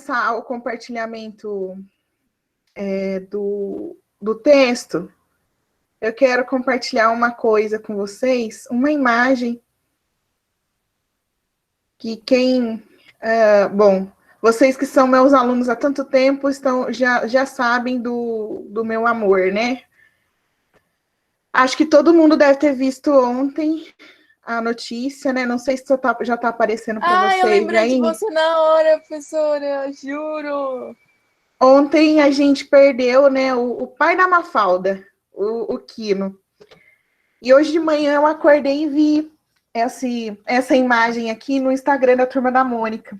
começar o compartilhamento do texto, eu quero compartilhar uma coisa com vocês, uma imagem que bom, vocês que são meus alunos há tanto tempo já sabem do meu amor, né? Acho que todo mundo deve ter visto ontem a notícia, né? Não sei se já está aparecendo para vocês. Eu lembrei aí. De você na hora, professora, juro. Ontem a gente perdeu, né, o pai da Mafalda, o Quino. E hoje de manhã eu acordei e vi essa imagem aqui no Instagram da Turma da Mônica.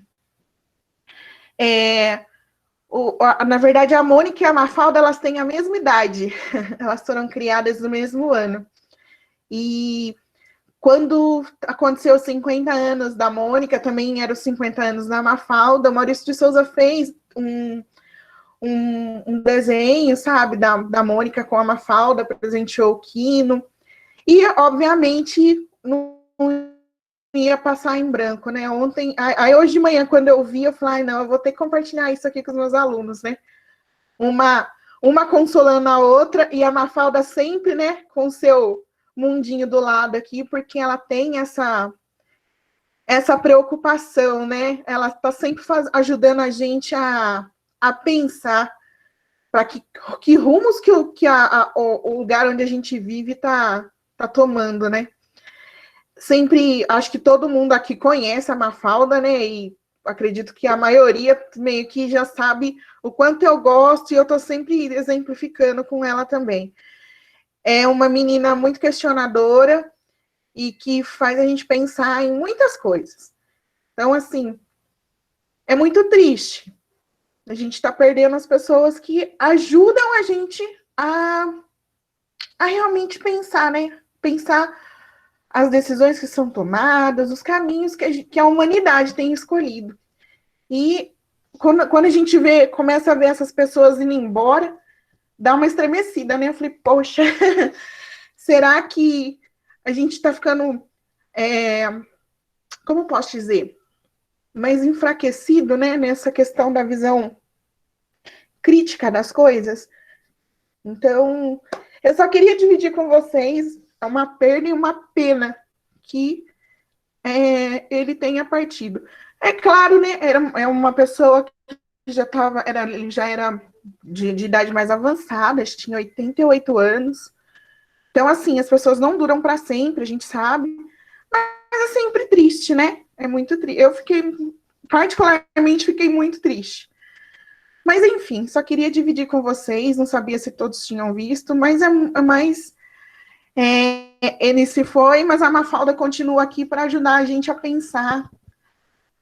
Na verdade, a Mônica e a Mafalda, elas têm a mesma idade. Elas foram criadas no mesmo ano. E quando aconteceu os 50 anos da Mônica, também eram os 50 anos da Mafalda, o Maurício de Souza fez um desenho, sabe, da Mônica com a Mafalda, presenteou o Quino. E, obviamente, não ia passar em branco, né? Ontem, aí hoje de manhã, quando eu vi, eu falei, não, eu vou ter que compartilhar isso aqui com os meus alunos, né? Uma consolando a outra, e a Mafalda sempre, né, com o seu mundinho do lado aqui, porque ela tem essa preocupação, né? Ela está sempre ajudando a gente a pensar para que rumos que o lugar onde a gente vive tá tomando, né? Sempre, acho que todo mundo aqui conhece a Mafalda, né? E acredito que a maioria meio que já sabe o quanto eu gosto, e eu tô sempre exemplificando com ela também. É uma menina muito questionadora e que faz a gente pensar em muitas coisas. Então, assim, é muito triste. A gente está perdendo as pessoas que ajudam a gente a realmente pensar, né? Pensar as decisões que são tomadas, os caminhos que a humanidade tem escolhido. E quando a gente começa a ver essas pessoas indo embora, dá uma estremecida, né? Eu falei, poxa, será que a gente está ficando, como eu posso dizer, mais enfraquecido, né? Nessa questão da visão crítica das coisas? Então, eu só queria dividir com vocês uma perda e uma pena que ele tenha partido. É claro, né? É uma pessoa que ele já era de idade mais avançada, tinha 88 anos. Então, assim, as pessoas não duram para sempre, a gente sabe. Mas é sempre triste, né? É muito triste. Eu particularmente, fiquei muito triste. Mas, enfim, só queria dividir com vocês, não sabia se todos tinham visto, mas ele se foi, mas a Mafalda continua aqui para ajudar a gente a pensar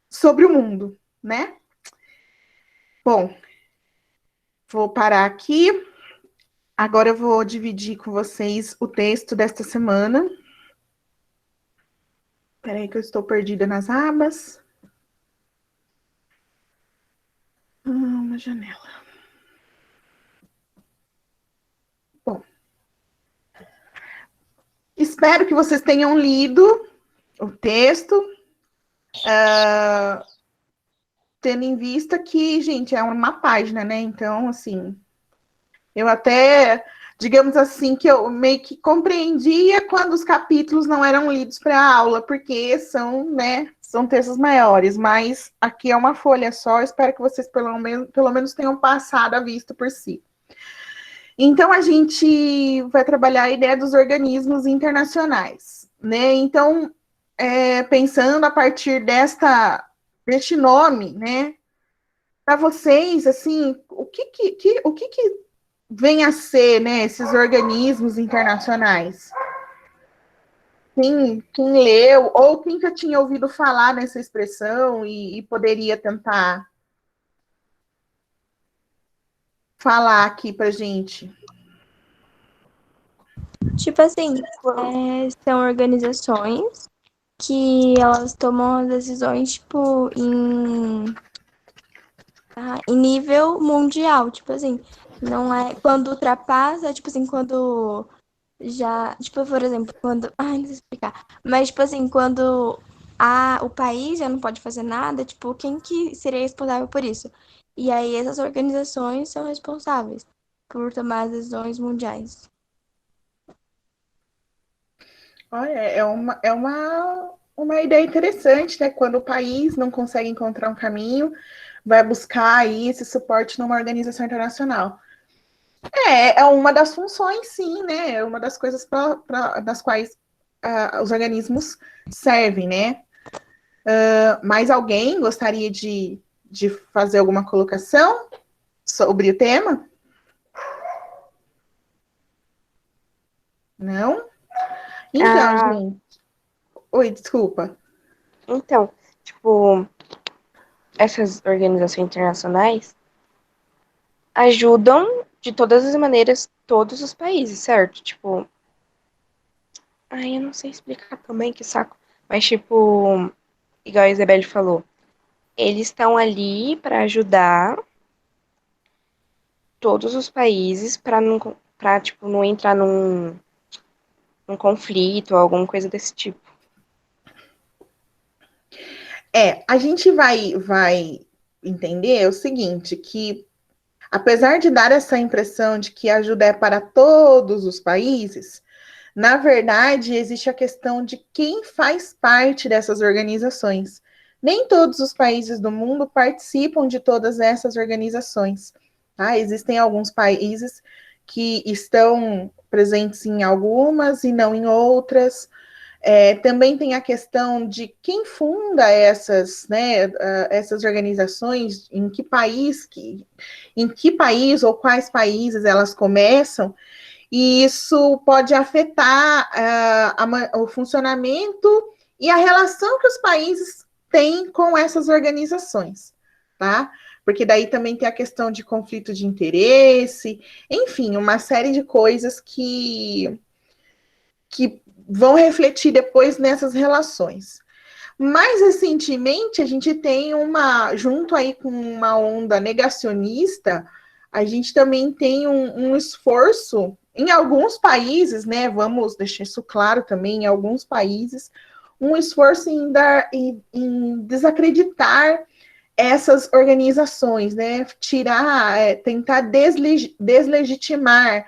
sobre o mundo, né? Bom, vou parar aqui. Agora eu vou dividir com vocês o texto desta semana. Espera aí que eu estou perdida nas abas. Uma janela. Bom, espero que vocês tenham lido o texto, tendo em vista que, gente, é uma página, né? Então, assim, eu até, digamos assim, que eu meio que compreendia quando os capítulos não eram lidos para a aula, porque são, né, são textos maiores, mas aqui é uma folha só, espero que vocês pelo menos tenham passado a vista por si. Então, a gente vai trabalhar a ideia dos organismos internacionais, né? Então, pensando a partir deste nome, né? Para vocês, assim, o que vem a ser, né, esses organismos internacionais? Quem leu, ou quem já tinha ouvido falar nessa expressão e poderia tentar falar aqui para gente? Tipo assim, são organizações que elas tomam as decisões, tipo, em nível mundial. Tipo assim, não é quando ultrapassa, tipo assim, quando já, tipo, por exemplo, quando, ai, não sei explicar, mas tipo assim, quando o país já não pode fazer nada, tipo, quem que seria responsável por isso? E aí essas organizações são responsáveis por tomar as decisões mundiais. Olha, uma ideia interessante, né? Quando o país não consegue encontrar um caminho, vai buscar aí esse suporte numa organização internacional. É uma das funções, sim, né? É uma das coisas das quais os organismos servem, né? Mais alguém gostaria de fazer alguma colocação sobre o tema? Não? Então, Ah, gente. Oi, desculpa. então, tipo, essas organizações internacionais ajudam de todas as maneiras todos os países, certo? Tipo, ai, eu não sei explicar também, que saco. Mas, tipo, igual a Isabelle falou, eles estão ali para ajudar todos os países para tipo, não entrar num conflito ou alguma coisa desse tipo. A gente vai entender o seguinte, que apesar de dar essa impressão de que a ajuda é para todos os países, na verdade, existe a questão de quem faz parte dessas organizações. Nem todos os países do mundo participam de todas essas organizações. Tá? Existem alguns países que estão presentes em algumas e não em outras. Também tem a questão de quem funda essas organizações, em que país ou quais países elas começam, e isso pode afetar o funcionamento e a relação que os países têm com essas organizações, tá? Porque daí também tem a questão de conflito de interesse, enfim, uma série de coisas que vão refletir depois nessas relações. Mais recentemente, a gente tem junto aí com uma onda negacionista, a gente também tem um esforço em alguns países, né? Vamos deixar isso claro também, em alguns países, um esforço em desacreditar essas organizações, né? Tentar deslegitimar,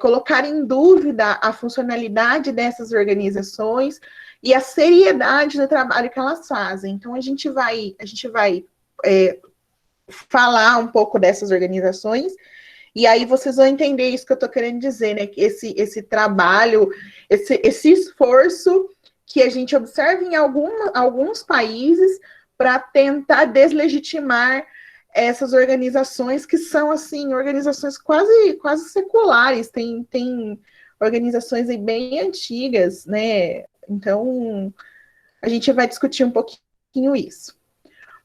colocar em dúvida a funcionalidade dessas organizações e a seriedade do trabalho que elas fazem. Então, a gente vai falar um pouco dessas organizações, e aí vocês vão entender isso que eu estou querendo dizer, né? Que esse trabalho, esse esforço que a gente observa em alguns países para tentar deslegitimar essas organizações que são, assim, organizações quase seculares, tem organizações aí bem antigas, né? Então, a gente vai discutir um pouquinho isso.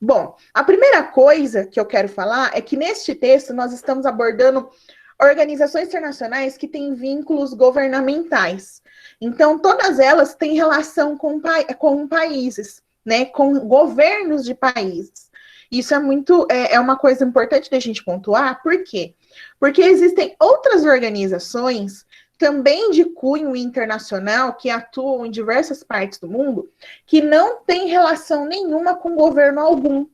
Bom, a primeira coisa que eu quero falar é que neste texto nós estamos abordando organizações internacionais que têm vínculos governamentais. Então, todas elas têm relação com países, né, com governos de países. Isso é uma coisa importante da gente pontuar, por quê? Porque existem outras organizações também de cunho internacional que atuam em diversas partes do mundo que não têm relação nenhuma com governo algum,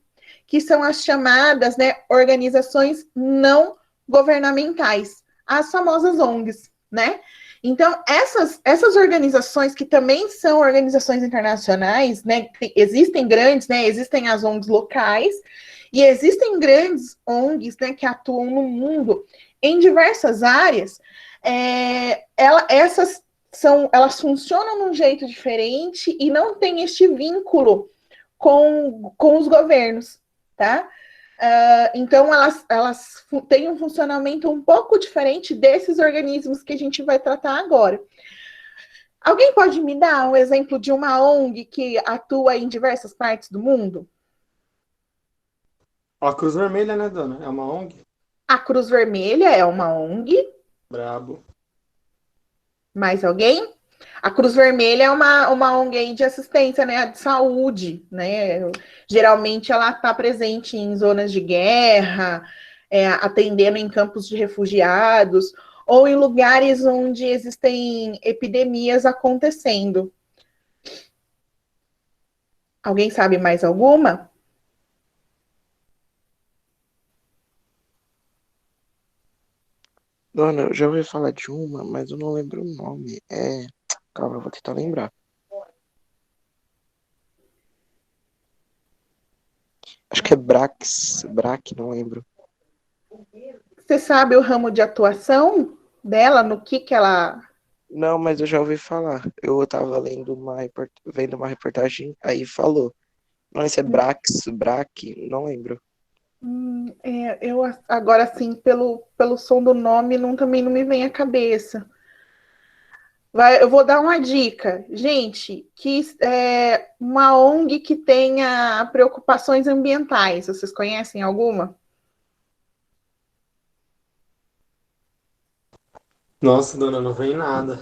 que são as chamadas, né, organizações não governamentais, as famosas ONGs, né? Então, essas organizações que também são organizações internacionais, né, existem grandes, né, existem as ONGs locais e existem grandes ONGs, né, que atuam no mundo em diversas áreas. Elas funcionam de um jeito diferente e não têm este vínculo com os governos, tá? Então, elas têm um funcionamento um pouco diferente desses organismos que a gente vai tratar agora. Alguém pode me dar um exemplo de uma ONG que atua em diversas partes do mundo? Ó, a Cruz Vermelha, né, dona? É uma ONG? A Cruz Vermelha é uma ONG. Brabo. Mais alguém? A Cruz Vermelha é uma ONG de assistência, né, de saúde, né? Geralmente ela está presente em zonas de guerra, atendendo em campos de refugiados ou em lugares onde existem epidemias acontecendo. Alguém sabe mais alguma? Dona, eu já ouvi falar de uma, mas eu não lembro o nome. Calma, eu vou tentar lembrar. Acho que é Braque, não lembro. Você sabe o ramo de atuação dela, no que ela... Não, mas eu já ouvi falar. Eu tava vendo uma reportagem, aí falou. Não, esse é Braque, não lembro. Eu agora, assim, pelo som do nome, também não me vem à cabeça. Eu vou dar uma dica. Gente, que uma ONG que tenha preocupações ambientais. Vocês conhecem alguma? Nossa, dona, não vem nada.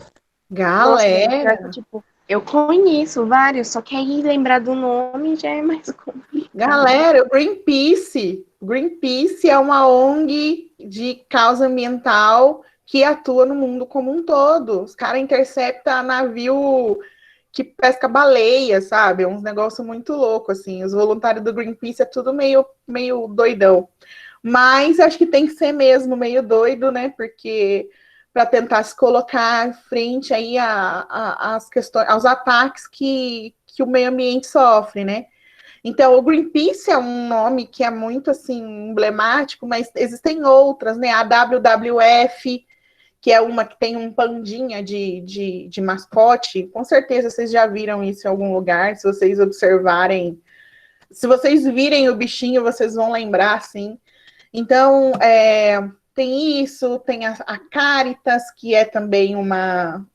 Nossa, mas pior que, Galera, tipo, eu conheço vários, só que aí lembrar do nome já é mais complicado. o Greenpeace. Greenpeace é uma ONG de causa ambiental que atua no mundo como um todo. Os caras interceptam navio que pesca baleia, sabe? É uns negócios muito louco, assim. Os voluntários do Greenpeace é tudo meio doidão. Mas acho que tem que ser mesmo meio doido, né? Porque para tentar se colocar frente aí às questões, aos ataques que o meio ambiente sofre, né? Então, o Greenpeace é um nome que é muito assim emblemático, mas existem outras, né? A WWF, que é uma que tem um pandinha de mascote. Com certeza vocês já viram isso em algum lugar, se vocês observarem. Se vocês virem o bichinho, vocês vão lembrar, sim. Então, tem isso, tem a Caritas, que é também uma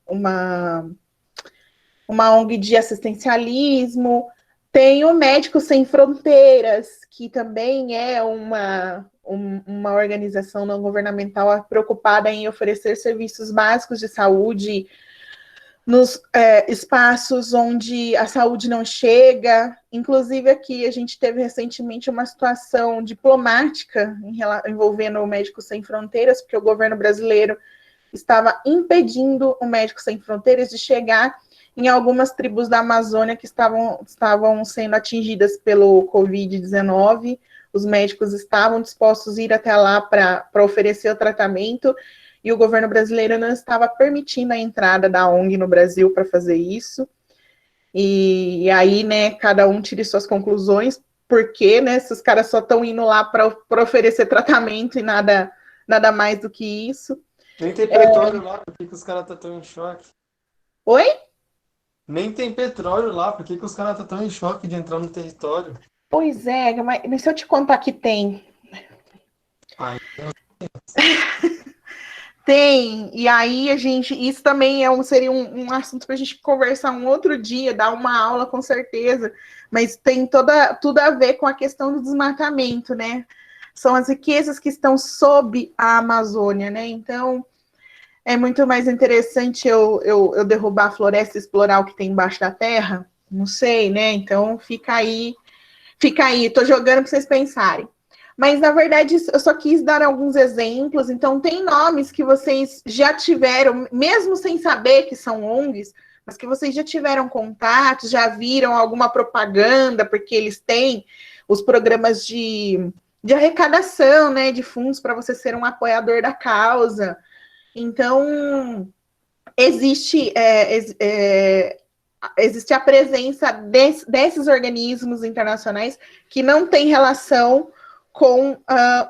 ONG de assistencialismo, tem o Médicos Sem Fronteiras, que também é uma organização não governamental preocupada em oferecer serviços básicos de saúde nos espaços onde a saúde não chega. Inclusive, aqui a gente teve recentemente uma situação diplomática envolvendo o Médicos Sem Fronteiras, porque o governo brasileiro estava impedindo o Médicos Sem Fronteiras de chegar em algumas tribos da Amazônia que estavam sendo atingidas pelo Covid-19. Os médicos estavam dispostos a ir até lá para oferecer o tratamento, e o governo brasileiro não estava permitindo a entrada da ONG no Brasil para fazer isso. E aí, né, cada um tire suas conclusões, porque, né, esses caras só estão indo lá para oferecer tratamento e nada mais do que isso. Nem tem petróleo lá, por que os caras estão tão em choque? Oi? Nem tem petróleo lá, por que os caras estão tão em choque de entrar no território? Pois é, mas se eu te contar que tem. Ai, Tem, e aí isso também seria um assunto para a gente conversar um outro dia, dar uma aula com certeza, mas tem tudo a ver com a questão do desmatamento, né? São as riquezas que estão sob a Amazônia, né? Então, é muito mais interessante eu derrubar a floresta e explorar o que tem embaixo da terra? Não sei, né? Então, fica aí, tô jogando para vocês pensarem. Mas, na verdade, eu só quis dar alguns exemplos. Então, tem nomes que vocês já tiveram, mesmo sem saber que são ONGs, mas que vocês já tiveram contatos, já viram alguma propaganda, porque eles têm os programas de arrecadação, né, de fundos para você ser um apoiador da causa. Então, existe a presença desses organismos internacionais que não têm relação com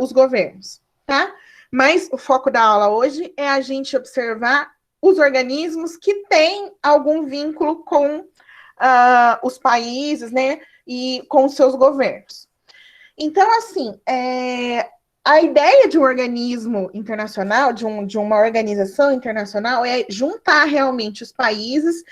os governos, tá? Mas o foco da aula hoje é a gente observar os organismos que têm algum vínculo com os países, né? E com os seus governos. Então, assim, a ideia de um organismo internacional, de uma organização internacional, é juntar realmente os países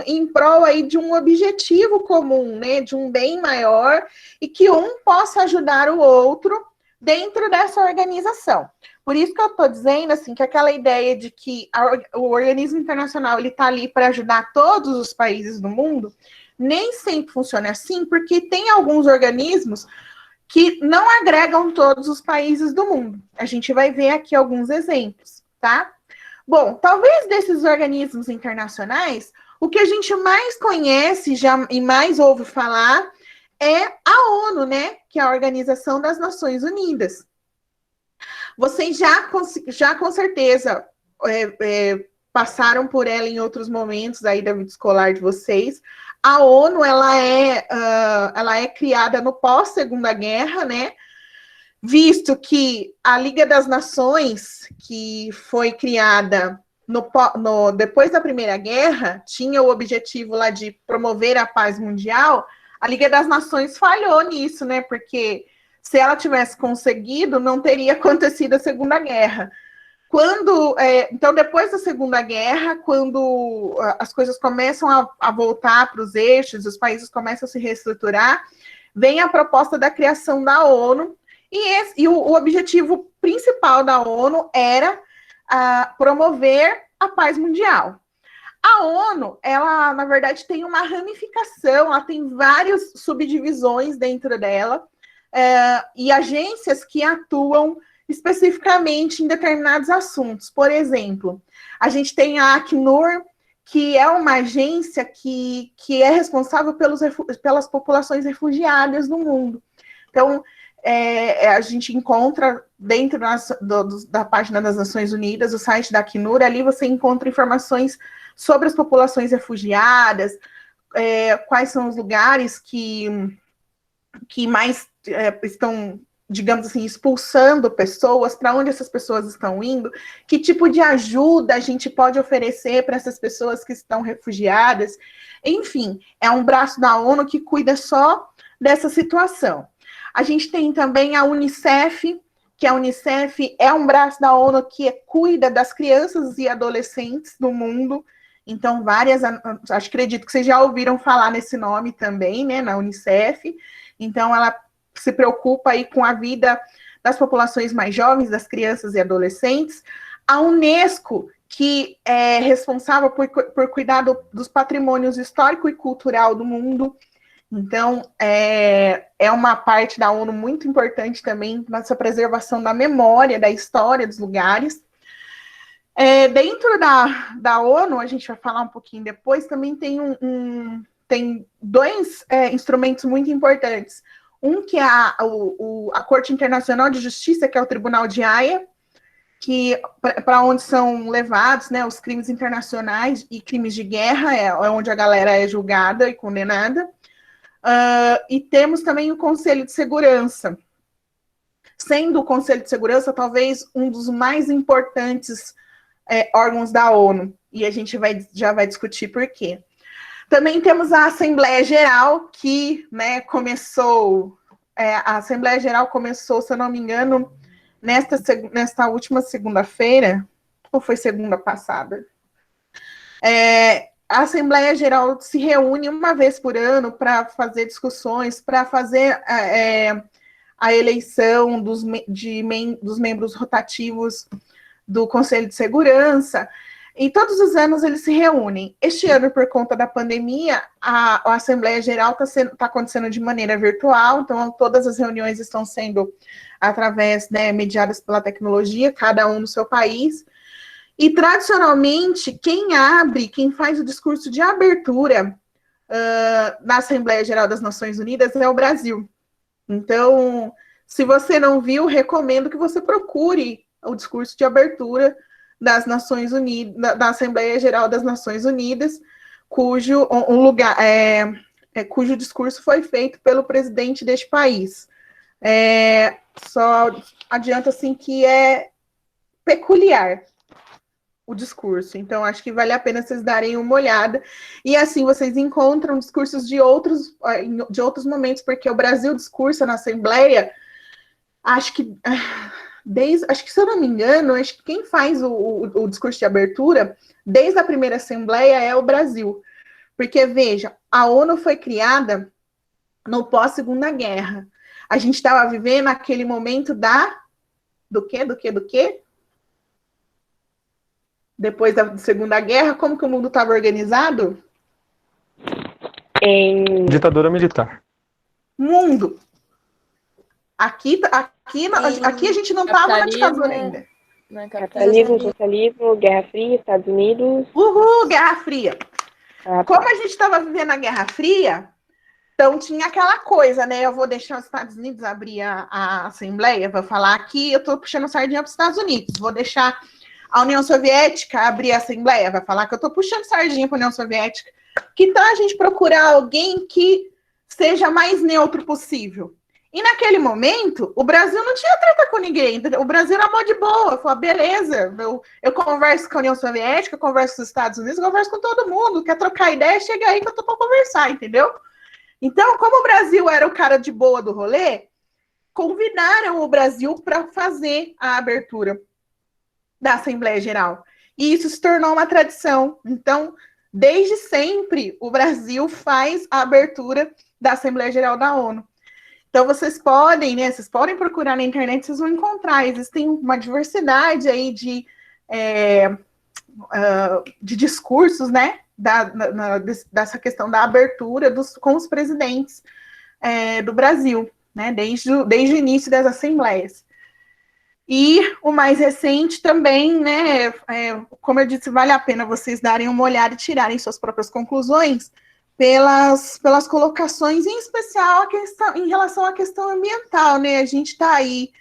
em prol aí de um objetivo comum, né, de um bem maior, e que um possa ajudar o outro dentro dessa organização. Por isso que eu estou dizendo assim, que aquela ideia de que o organismo internacional está ali para ajudar todos os países do mundo, nem sempre funciona assim, porque tem alguns organismos que não agregam todos os países do mundo. A gente vai ver aqui alguns exemplos, tá? Bom, talvez desses organismos internacionais, o que a gente mais conhece já, e mais ouve falar é a ONU, né? Que é a Organização das Nações Unidas. Vocês já com certeza passaram por ela em outros momentos aí da vida escolar de vocês. A ONU, ela é criada no pós-Segunda Guerra, né? Visto que a Liga das Nações, que foi criada depois da Primeira Guerra, tinha o objetivo lá de promover a paz mundial, a Liga das Nações falhou nisso, né? Porque se ela tivesse conseguido, não teria acontecido a Segunda Guerra. Então, depois da Segunda Guerra, quando as coisas começam a voltar para os eixos, os países começam a se reestruturar, vem a proposta da criação da ONU, e o objetivo principal da ONU era promover a paz mundial. A ONU, ela, na verdade, tem uma ramificação, ela tem várias subdivisões dentro dela, e agências que atuam especificamente em determinados assuntos. Por exemplo, a gente tem a Acnur, que é uma agência que é responsável pelas populações refugiadas no mundo. Então, a gente encontra dentro da página das Nações Unidas, o site da Acnur, ali você encontra informações sobre as populações refugiadas, quais são os lugares que mais estão, digamos assim, expulsando pessoas, para onde essas pessoas estão indo, que tipo de ajuda a gente pode oferecer para essas pessoas que estão refugiadas. Enfim, é um braço da ONU que cuida só dessa situação. A gente tem também a Unicef, que a Unicef é um braço da ONU que cuida das crianças e adolescentes do mundo. Então, acredito que vocês já ouviram falar nesse nome também, né, na Unicef. Então, ela se preocupa aí com a vida das populações mais jovens, das crianças e adolescentes. A Unesco, que é responsável por cuidar dos patrimônios histórico e cultural do mundo. Então, é uma parte da ONU muito importante também nessa preservação da memória, da história dos lugares. Dentro da ONU, a gente vai falar um pouquinho depois, também tem dois instrumentos muito importantes. Um que é a Corte Internacional de Justiça, que é o Tribunal de Haia, para onde são levados, né, os crimes internacionais e crimes de guerra, é onde a galera é julgada e condenada. E temos também o Conselho de Segurança, sendo o Conselho de Segurança talvez um dos mais importantes órgãos da ONU, e a gente já vai discutir por quê. Também temos a Assembleia Geral, que, né, começou, a Assembleia Geral começou, se eu não me engano, nesta última segunda-feira, ou foi segunda passada? A Assembleia Geral se reúne uma vez por ano para fazer discussões, para fazer a eleição dos membros rotativos do Conselho de Segurança, e todos os anos eles se reúnem. Este ano, por conta da pandemia, a Assembleia Geral está acontecendo de maneira virtual, então todas as reuniões estão sendo através, né, mediadas pela tecnologia, cada um no seu país. E, tradicionalmente, quem faz o discurso de abertura na Assembleia Geral das Nações Unidas é o Brasil. Então, se você não viu, recomendo que você procure o discurso de abertura das Nações Unidas, da Assembleia Geral das Nações Unidas, cujo discurso foi feito pelo presidente deste país. Só adianta, assim, que é peculiar o discurso, então acho que vale a pena vocês darem uma olhada, e assim vocês encontram discursos de outros momentos, porque o Brasil discursa na Assembleia, acho que se eu não me engano, acho que quem faz o discurso de abertura, desde a primeira Assembleia, é o Brasil, porque, veja, a ONU foi criada no pós-Segunda Guerra, a gente estava vivendo aquele momento do quê? Depois da Segunda Guerra, como que o mundo estava organizado? Ditadura militar. Mundo. Aqui a gente não estava na ditadura ainda. Capitalismo, socialismo, Guerra Fria, Estados Unidos. Uhul, Guerra Fria. Ah, Como a gente estava vivendo a Guerra Fria, então tinha aquela coisa, né? Eu vou deixar os Estados Unidos abrir a Assembleia, vou falar que eu estou puxando sardinha para os Estados Unidos, vou deixar a União Soviética abrir a Assembleia, vai falar que eu estou puxando sardinha para a União Soviética. Que tal a gente procurar alguém que seja mais neutro possível? E naquele momento, o Brasil não tinha treta com ninguém. O Brasil era mó de boa. Falou, beleza, eu converso com a União Soviética, eu converso com os Estados Unidos, eu converso com todo mundo. Quer trocar ideia, chega aí que eu tô pra conversar, entendeu? Então, como o Brasil era o cara de boa do rolê, convidaram o Brasil para fazer a abertura da Assembleia Geral. E isso se tornou uma tradição. Então, desde sempre, o Brasil faz a abertura da Assembleia Geral da ONU. Então, vocês podem procurar na internet, vocês vão encontrar. Existem uma diversidade aí de discursos, né? Dessa questão da abertura com os presidentes do Brasil, né? Desde o início das assembleias. E o mais recente também, né? Como eu disse, vale a pena vocês darem uma olhada e tirarem suas próprias conclusões pelas colocações, em especial em relação à questão ambiental, né? A gente está aí,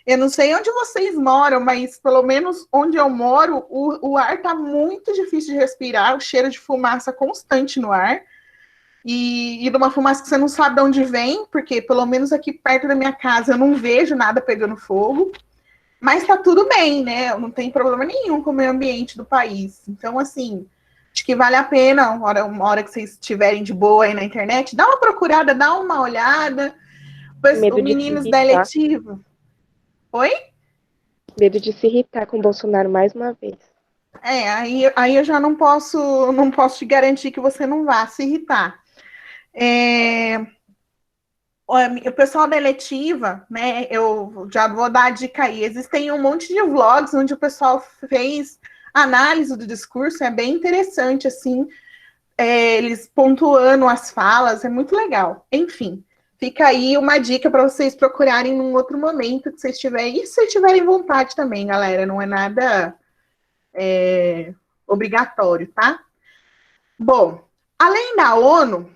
eu não sei onde vocês moram, mas pelo menos onde eu moro, o ar está muito difícil de respirar, o cheiro de fumaça constante no ar, e de uma fumaça que você não sabe de onde vem, porque pelo menos aqui perto da minha casa eu não vejo nada pegando fogo, mas está tudo bem, né? Não tem problema nenhum com o meio ambiente do país. Então, assim, acho que vale a pena, uma hora que vocês estiverem de boa aí na internet, dá uma procurada, dá uma olhada. Medo Os de meninos se da irritar. eletiva. Oi? Medo de se irritar com o Bolsonaro mais uma vez. Aí eu já não posso te garantir que você não vá se irritar. O pessoal da eletiva, né? Eu já vou dar a dica aí. Existem um monte de vlogs onde o pessoal fez análise do discurso, é bem interessante, assim, eles pontuando as falas, é muito legal. Enfim, fica aí uma dica para vocês procurarem num outro momento que vocês tiverem, e se vocês tiverem vontade também, galera, não é nada obrigatório, tá? Bom, além da ONU,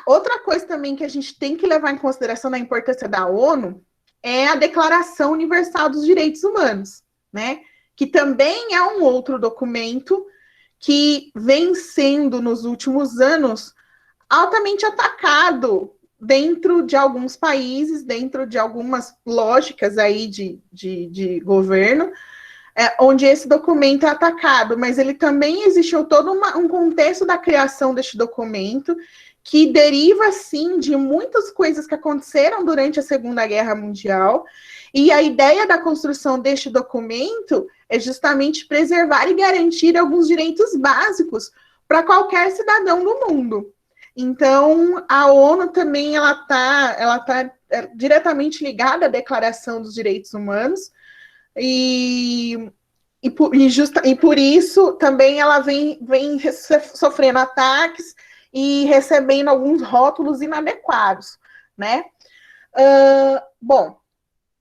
outra coisa também que a gente tem que levar em consideração na importância da ONU é a Declaração Universal dos Direitos Humanos, né? Que também é um outro documento que vem sendo, nos últimos anos, altamente atacado dentro de alguns países, dentro de algumas lógicas aí de governo, onde esse documento é atacado, mas ele também existiu todo um contexto da criação deste documento, que deriva, sim, de muitas coisas que aconteceram durante a Segunda Guerra Mundial, e a ideia da construção deste documento é justamente preservar e garantir alguns direitos básicos para qualquer cidadão do mundo. Então, a ONU também ela tá diretamente ligada à Declaração dos Direitos Humanos, e por isso também ela vem sofrendo ataques e recebendo alguns rótulos inadequados, né? Bom,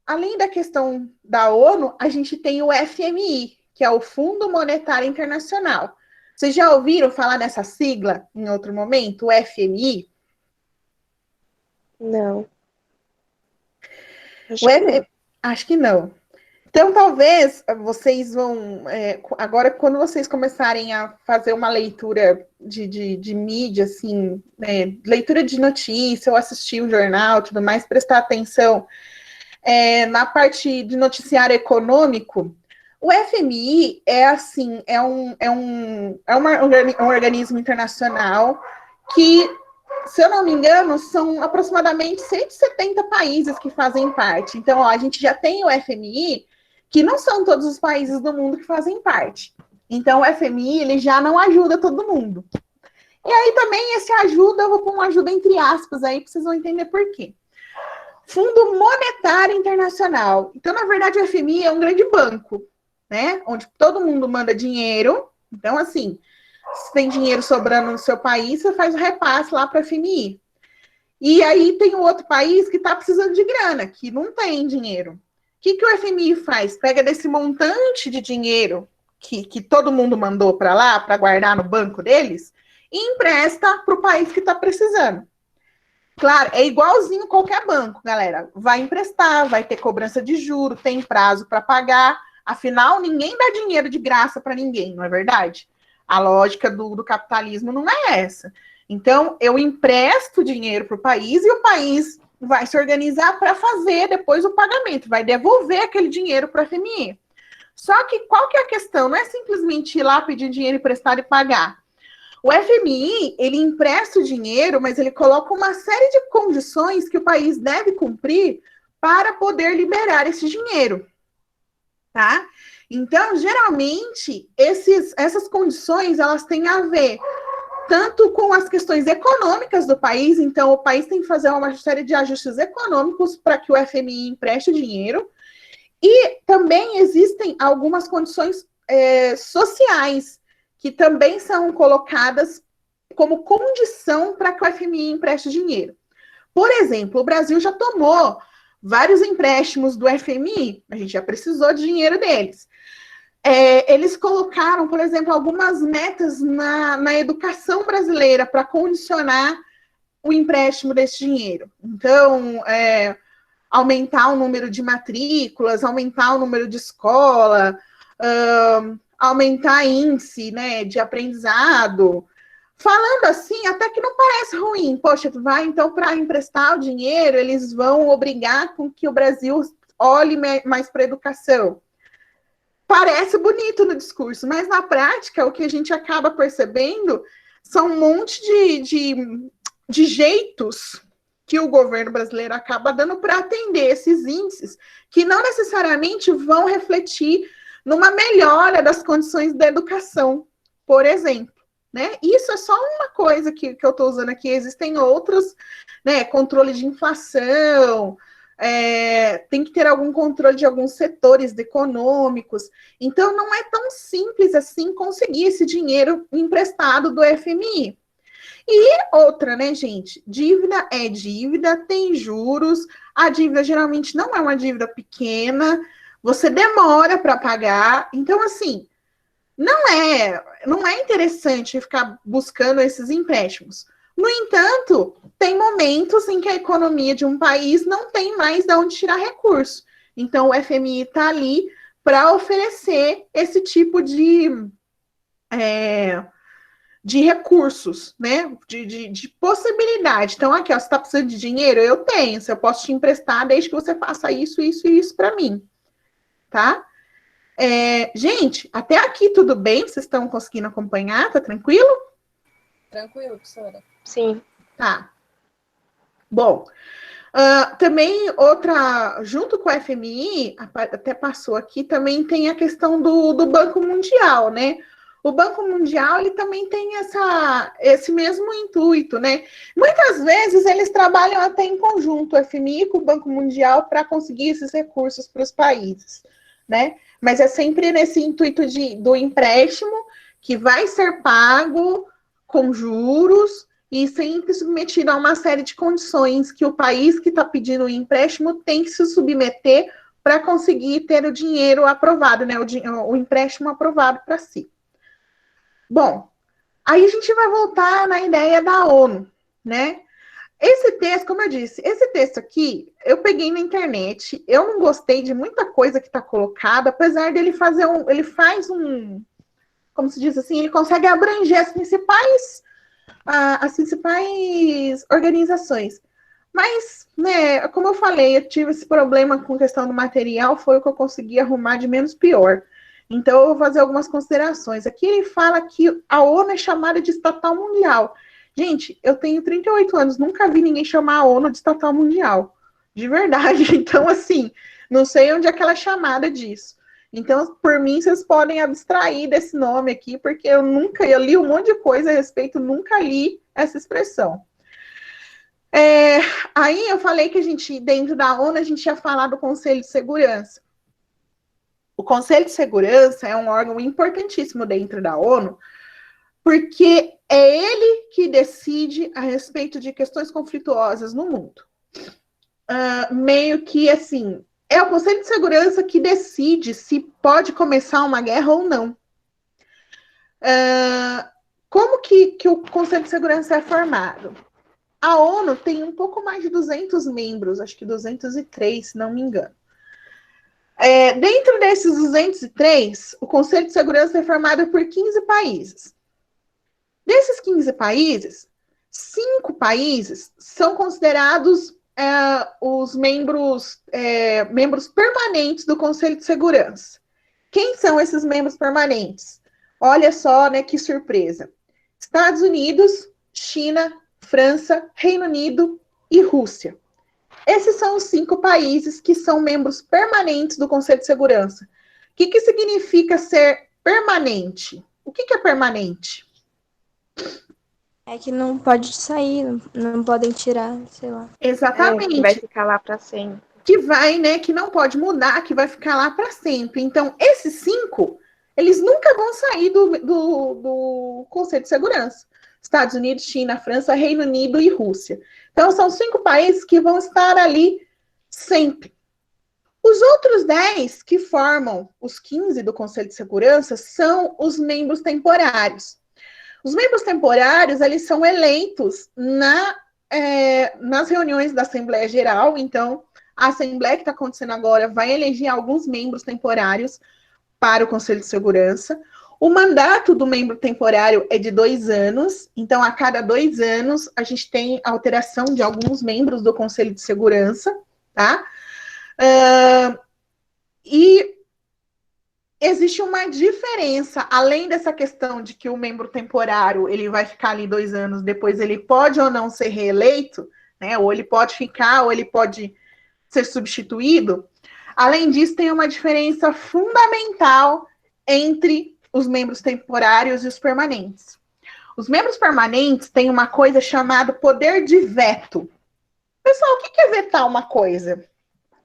além da questão da ONU, a gente tem o FMI, que é o Fundo Monetário Internacional. Vocês já ouviram falar dessa sigla em outro momento, o FMI? Não. Acho que não. Então, talvez vocês vão... agora, quando vocês começarem a fazer uma leitura de mídia, assim, leitura de notícia, ou assistir o jornal, tudo mais, prestar atenção na parte de noticiário econômico, o FMI é um organismo internacional que, se eu não me engano, são aproximadamente 170 países que fazem parte. Então, a gente já tem o FMI, que não são todos os países do mundo que fazem parte. Então, o FMI, ele já não ajuda todo mundo. E aí, também, esse ajuda, eu vou pôr uma ajuda entre aspas aí, para vocês vão entender por quê. Fundo Monetário Internacional. Então, na verdade, o FMI é um grande banco, né? Onde todo mundo manda dinheiro. Então, assim, se tem dinheiro sobrando no seu país, você faz o repasse lá para o FMI. E aí tem o outro país que está precisando de grana, que não tem dinheiro. O que o FMI faz? Pega desse montante de dinheiro que todo mundo mandou para lá, para guardar no banco deles, e empresta para o país que está precisando. Claro, é igualzinho qualquer banco, galera. Vai emprestar, vai ter cobrança de juro, tem prazo para pagar. Afinal, ninguém dá dinheiro de graça para ninguém, não é verdade? A lógica do capitalismo não é essa. Então, eu empresto dinheiro para o país e o país vai se organizar para fazer depois o pagamento, vai devolver aquele dinheiro para a FMI. Só que qual que é a questão? Não é simplesmente ir lá pedir dinheiro emprestado e pagar. O FMI, ele empresta o dinheiro, mas ele coloca uma série de condições que o país deve cumprir para poder liberar esse dinheiro, tá? Então, geralmente, essas condições, elas têm a ver tanto com as questões econômicas do país, então o país tem que fazer uma série de ajustes econômicos para que o FMI empreste o dinheiro, e também existem algumas condições sociais, que também são colocadas como condição para que o FMI empreste dinheiro. Por exemplo, o Brasil já tomou vários empréstimos do FMI, a gente já precisou de dinheiro deles. Eles colocaram, por exemplo, algumas metas na educação brasileira para condicionar o empréstimo desse dinheiro. Então, aumentar o número de matrículas, aumentar o número de escola, aumentar índice, né, de aprendizado. Falando assim, até que não parece ruim. Poxa, tu vai, então, para emprestar o dinheiro, eles vão obrigar com que o Brasil olhe mais para a educação. Parece bonito no discurso, mas na prática, o que a gente acaba percebendo são um monte de jeitos que o governo brasileiro acaba dando para atender esses índices, que não necessariamente vão refletir numa melhora das condições da educação, por exemplo. Né? Isso é só uma coisa que eu estou usando aqui, existem outras, né? Controle de inflação, tem que ter algum controle de alguns setores econômicos. Então, não é tão simples assim conseguir esse dinheiro emprestado do FMI. E outra, né, gente? Dívida é dívida, tem juros, a dívida geralmente não é uma dívida pequena, você demora para pagar. Então, assim, não é interessante ficar buscando esses empréstimos. No entanto, tem momentos em que a economia de um país não tem mais de onde tirar recurso. Então, o FMI está ali para oferecer esse tipo de recursos, né? De possibilidade. Então, aqui, ó, você está precisando de dinheiro? Eu tenho. Se eu posso te emprestar, desde que você faça isso, isso e isso para mim. Tá? Gente, até aqui tudo bem? Vocês estão conseguindo acompanhar? Tá tranquilo? Tranquilo, professora? Sim. Tá. Bom, também junto com o FMI, até passou aqui, também tem a questão do Banco Mundial, né? O Banco Mundial, ele também tem esse mesmo intuito, né? Muitas vezes eles trabalham até em conjunto, o FMI com o Banco Mundial, para conseguir esses recursos para os países, né? Mas é sempre nesse intuito do empréstimo, que vai ser pago com juros e sempre submetido a uma série de condições que o país que está pedindo o empréstimo tem que se submeter para conseguir ter o dinheiro aprovado, né? O empréstimo aprovado para si. Bom, aí a gente vai voltar na ideia da ONU, né? Esse texto, como eu disse, esse texto aqui, eu peguei na internet, eu não gostei de muita coisa que está colocada, apesar dele ele faz como se diz assim, ele consegue abranger as principais organizações. Mas, né, como eu falei, eu tive esse problema com questão do material, foi o que eu consegui arrumar de menos pior. Então, eu vou fazer algumas considerações. Aqui ele fala que a ONU é chamada de estatal mundial. Gente, eu tenho 38 anos, nunca vi ninguém chamar a ONU de estatal mundial. De verdade. Então, assim, não sei onde é aquela chamada disso. Então, por mim, vocês podem abstrair desse nome aqui, porque eu li um monte de coisa a respeito, nunca li essa expressão. Aí eu falei que dentro da ONU, a gente ia falar do Conselho de Segurança. O Conselho de Segurança é um órgão importantíssimo dentro da ONU, porque é ele que decide a respeito de questões conflituosas no mundo. Meio que, assim, é o Conselho de Segurança que decide se pode começar uma guerra ou não. como que o Conselho de Segurança é formado? A ONU tem um pouco mais de 200 membros, acho que 203, se não me engano. Dentro desses 203, o Conselho de Segurança é formado por 15 países. Desses 15 países, 5 países são considerados os membros permanentes do Conselho de Segurança. Quem são esses membros permanentes? Olha só, né, que surpresa. Estados Unidos, China, França, Reino Unido e Rússia. Esses são os 5 países que são membros permanentes do Conselho de Segurança. O que significa ser permanente? O que é permanente? É que não pode sair, não podem tirar, sei lá. Exatamente. Que vai ficar lá para sempre. Que vai, né, que não pode mudar, que vai ficar lá para sempre. Então, esses 5, eles nunca vão sair do Conselho de Segurança. Estados Unidos, China, França, Reino Unido e Rússia. Então, são 5 países que vão estar ali sempre. Os outros 10 que formam os 15 do Conselho de Segurança são os membros temporários. Os membros temporários, eles são eleitos nas reuniões da Assembleia Geral. Então, a Assembleia que está acontecendo agora vai eleger alguns membros temporários para o Conselho de Segurança. O mandato do membro temporário é de 2 anos. Então, a cada 2 anos, a gente tem alteração de alguns membros do Conselho de Segurança, tá? E existe uma diferença, além dessa questão de que o membro temporário, ele vai ficar ali 2 anos, depois ele pode ou não ser reeleito, né? Ou ele pode ficar, ou ele pode ser substituído. Além disso, tem uma diferença fundamental entre os membros temporários e os permanentes. Os membros permanentes têm uma coisa chamada poder de veto. Pessoal, o que é vetar uma coisa?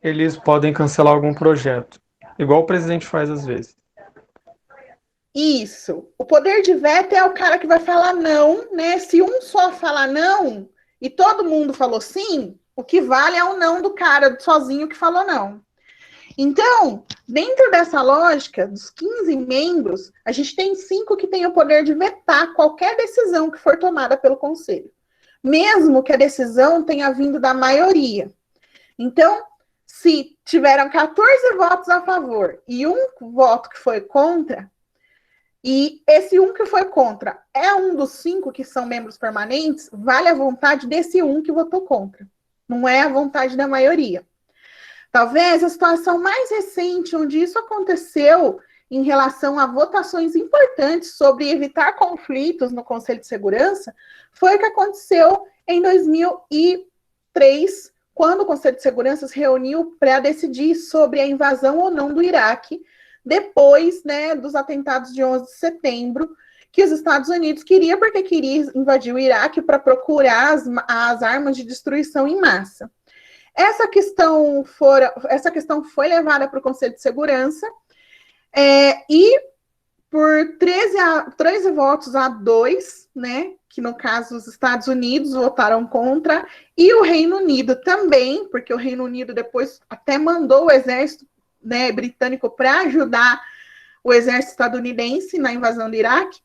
Eles podem cancelar algum projeto, igual o presidente faz às vezes. Isso. O poder de veto é o cara que vai falar não, né? Se um só falar não e todo mundo falou sim, o que vale é o não do cara sozinho que falou não. Então, dentro dessa lógica, dos 15 membros, a gente tem 5 que têm o poder de vetar qualquer decisão que for tomada pelo Conselho, mesmo que a decisão tenha vindo da maioria. Então, se tiveram 14 votos a favor e um voto que foi contra, e esse um que foi contra é um dos 5 que são membros permanentes, vale a vontade desse um que votou contra. Não é a vontade da maioria. Talvez a situação mais recente onde isso aconteceu em relação a votações importantes sobre evitar conflitos no Conselho de Segurança foi o que aconteceu em 2003, quando o Conselho de Segurança se reuniu para decidir sobre a invasão ou não do Iraque, depois, né, dos atentados de 11 de setembro, que os Estados Unidos queria, porque queria invadir o Iraque para procurar as armas de destruição em massa. Essa questão foi levada para o Conselho de Segurança e por 13 votos a 2, né, que no caso os Estados Unidos votaram contra, e o Reino Unido também, porque o Reino Unido depois até mandou o exército, né, britânico para ajudar o exército estadunidense na invasão do Iraque.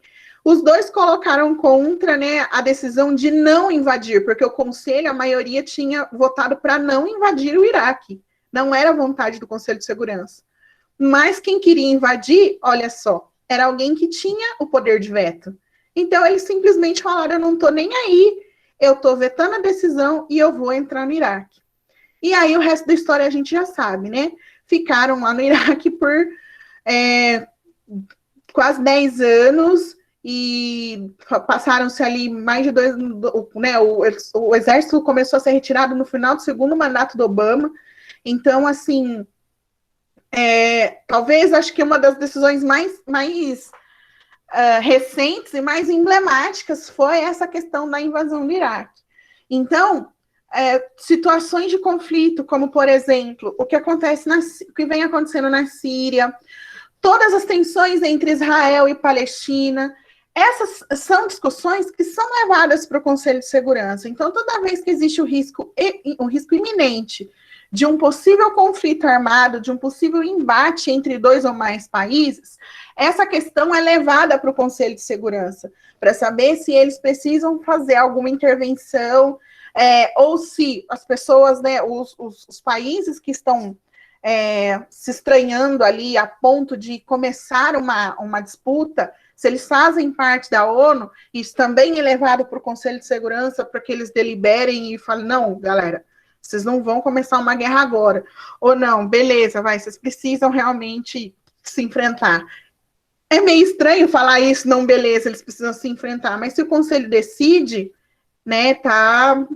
Os dois colocaram contra, né, a decisão de não invadir, porque o Conselho, a maioria, tinha votado para não invadir o Iraque. Não era vontade do Conselho de Segurança. Mas quem queria invadir, olha só, era alguém que tinha o poder de veto. Então, eles simplesmente falaram, eu não estou nem aí, eu estou vetando a decisão e eu vou entrar no Iraque. E aí, o resto da história a gente já sabe, né? Ficaram lá no Iraque por quase 10 anos, e passaram-se ali mais de 2, né, o exército começou a ser retirado no final do segundo mandato do Obama. Então, assim, talvez, acho que uma das decisões mais recentes e mais emblemáticas foi essa questão da invasão do Iraque. Então, situações de conflito, como, por exemplo, o que vem acontecendo na Síria, todas as tensões entre Israel e Palestina, essas são discussões que são levadas para o Conselho de Segurança. Então, toda vez que existe um risco iminente de um possível conflito armado, de um possível embate entre 2 ou mais países, essa questão é levada para o Conselho de Segurança, para saber se eles precisam fazer alguma intervenção, ou se as pessoas, né, os países que estão se estranhando ali a ponto de começar uma disputa, se eles fazem parte da ONU, isso também é levado para o Conselho de Segurança para que eles deliberem e falem, não, galera, vocês não vão começar uma guerra agora. Ou não, beleza, vocês precisam realmente se enfrentar. É meio estranho falar isso, não, beleza, eles precisam se enfrentar, mas se o Conselho decide, né, tá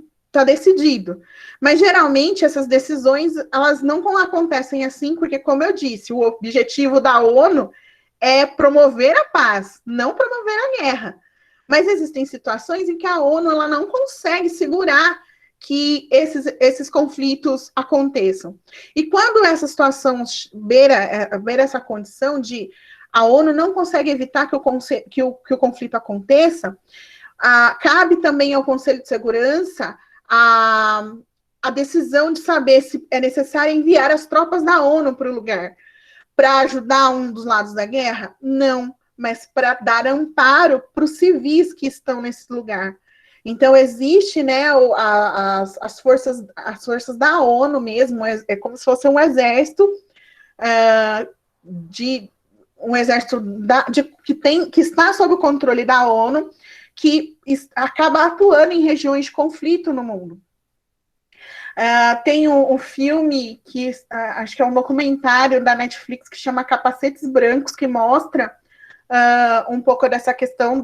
decidido. Mas, geralmente, essas decisões, elas não acontecem assim, porque, como eu disse, o objetivo da ONU é promover a paz, não promover a guerra. Mas existem situações em que a ONU ela não consegue segurar que esses conflitos aconteçam. E quando essa situação beira essa condição de a ONU não consegue evitar que o conflito aconteça, cabe também ao Conselho de Segurança a decisão de saber se é necessário enviar as tropas da ONU para o lugar, para ajudar um dos lados da guerra? Não, mas para dar amparo para os civis que estão nesse lugar. Então, existe, né, as forças da ONU mesmo, é como se fosse um exército, que está sob o controle da ONU, que acaba atuando em regiões de conflito no mundo. Tem um filme que acho que é um documentário da Netflix que chama Capacetes Brancos, que mostra um pouco dessa questão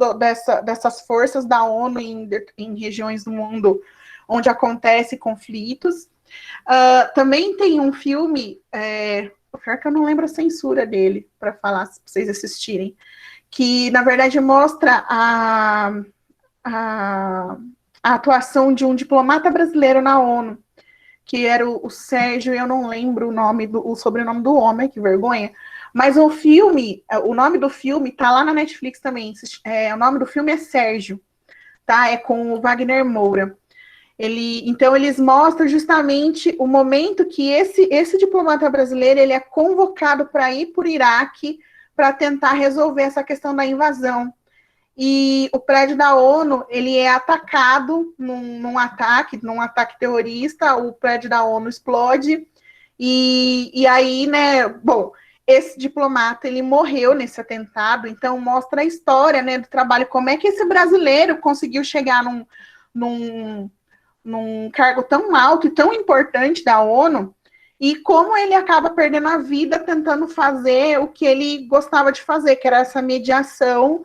dessas forças da ONU em regiões do mundo onde acontecem conflitos. Também tem um filme, pior que eu não lembro a censura dele, para falar, se vocês assistirem, que, na verdade, mostra a atuação de um diplomata brasileiro na ONU, que era o Sérgio, eu não lembro o sobrenome do homem, que vergonha, mas o nome do filme tá lá na Netflix também, o nome do filme é Sérgio, tá? É com o Wagner Moura. Então, eles mostram justamente o momento que esse diplomata brasileiro ele é convocado para ir para o Iraque para tentar resolver essa questão da invasão. E o prédio da ONU, ele é atacado num ataque terrorista, o prédio da ONU explode, e aí, né, bom, esse diplomata, ele morreu nesse atentado, então mostra a história, né, do trabalho, como é que esse brasileiro conseguiu chegar num cargo tão alto e tão importante da ONU, e como ele acaba perdendo a vida tentando fazer o que ele gostava de fazer, que era essa mediação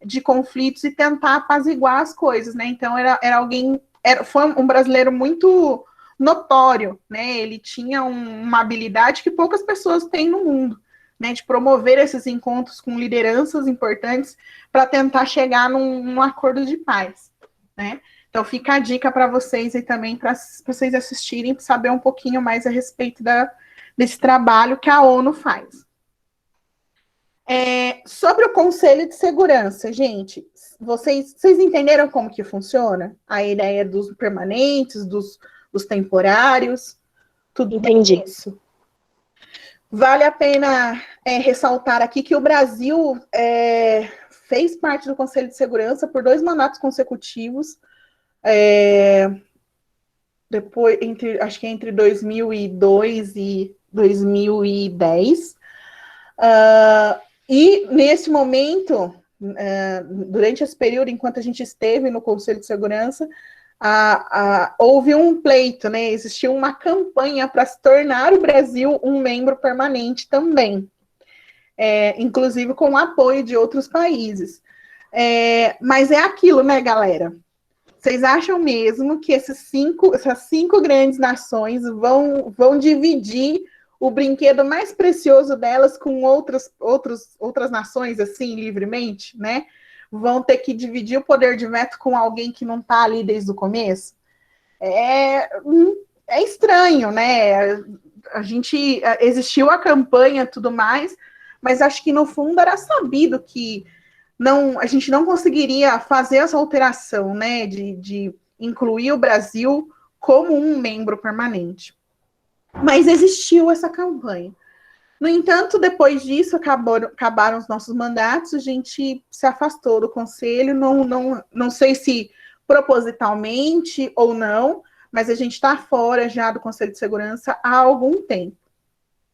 de conflitos e tentar apaziguar as coisas, né? Então, foi um brasileiro muito notório, né? Ele tinha uma habilidade que poucas pessoas têm no mundo, né? De promover esses encontros com lideranças importantes para tentar chegar num acordo de paz, né? Então, fica a dica para vocês aí também, para vocês assistirem, para saber um pouquinho mais a respeito desse trabalho que a ONU faz. Sobre o Conselho de Segurança, gente, vocês entenderam como que funciona? A ideia dos permanentes, dos temporários, tudo Entendi. isso. Vale a pena ressaltar aqui que o Brasil fez parte do Conselho de Segurança por 2 mandatos consecutivos, depois, acho que entre 2002 e 2010. E nesse momento, durante esse período, enquanto a gente esteve no Conselho de Segurança, houve um pleito, né? Existiu uma campanha para se tornar o Brasil um membro permanente também, inclusive com o apoio de outros países. Mas é aquilo, né, galera? Vocês acham mesmo que essas 5 grandes nações vão dividir o brinquedo mais precioso delas com outras nações, assim, livremente, né? Vão ter que dividir o poder de veto com alguém que não está ali desde o começo? É estranho, né? Existiu a campanha e tudo mais, mas acho que no fundo era sabido que a gente não conseguiria fazer essa alteração, né? De incluir o Brasil como um membro permanente. Mas existiu essa campanha. No entanto, depois disso, acabaram os nossos mandatos, a gente se afastou do conselho, não sei se propositalmente ou não, mas a gente está fora já do Conselho de Segurança há algum tempo.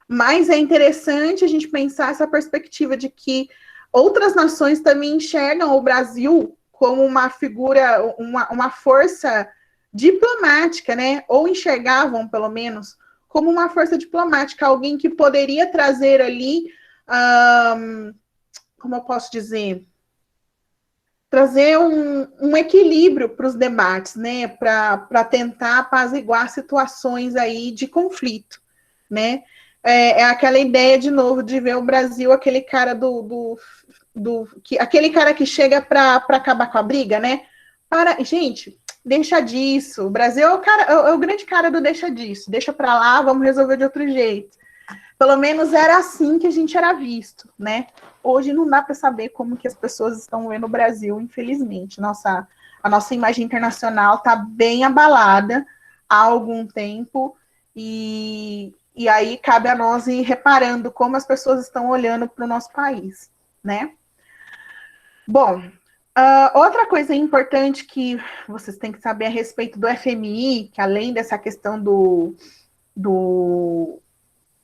Mas é interessante a gente pensar essa perspectiva de que outras nações também enxergam o Brasil como uma figura, uma força diplomática, né? Ou enxergavam, pelo menos, como uma força diplomática, alguém que poderia trazer ali, como eu posso dizer, trazer um equilíbrio para os debates, né? Para tentar apaziguar situações aí de conflito, né? É aquela ideia, de novo, de ver o Brasil, aquele cara aquele cara que chega para acabar com a briga, né? Gente, deixa disso. O Brasil é o grande cara do deixa disso. Deixa para lá, vamos resolver de outro jeito. Pelo menos era assim que a gente era visto, né? Hoje não dá para saber como que as pessoas estão vendo o Brasil, infelizmente. A nossa imagem internacional está bem abalada há algum tempo e aí cabe a nós ir reparando como as pessoas estão olhando para o nosso país, né? Bom, outra coisa importante que vocês têm que saber a respeito do FMI, que além dessa questão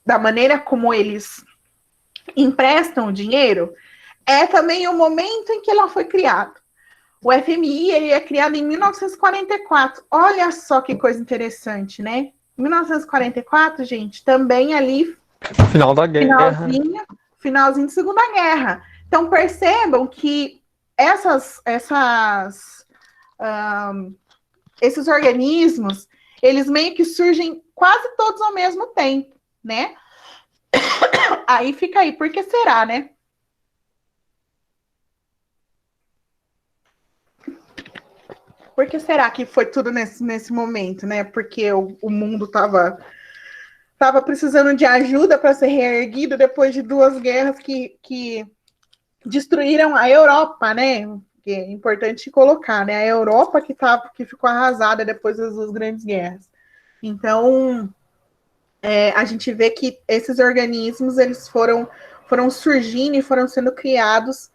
da maneira como eles emprestam o dinheiro, é também o momento em que ela foi criado. O FMI ele é criado em 1944. Olha só que coisa interessante, né? 1944, gente, também ali Final da guerra. Finalzinho de Segunda Guerra. Então percebam que esses organismos, eles meio que surgem quase todos ao mesmo tempo, né? Aí fica aí, por que será, né? Por que será que foi tudo nesse momento, né? Porque o mundo estava precisando de ajuda para ser reerguido depois de duas guerras que destruíram a Europa, né? Que é importante colocar, né? A Europa que ficou arrasada depois das duas grandes guerras. Então, a gente vê que esses organismos eles foram surgindo e foram sendo criados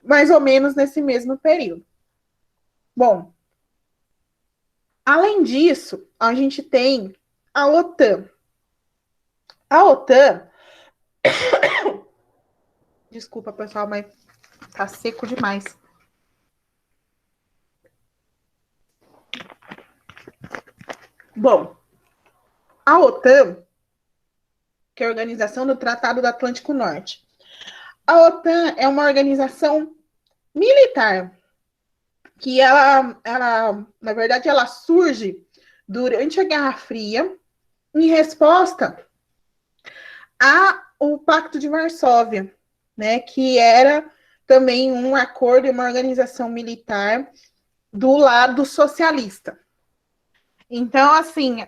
mais ou menos nesse mesmo período. Bom, além disso, a gente tem a OTAN. A OTAN, desculpa pessoal, mas tá seco demais. Bom, a OTAN, que é a Organização do Tratado do Atlântico Norte. A OTAN é uma organização militar que na verdade, ela surge durante a Guerra Fria em resposta ao Pacto de Varsóvia, né, que era também um acordo e uma organização militar do lado socialista. Então, assim,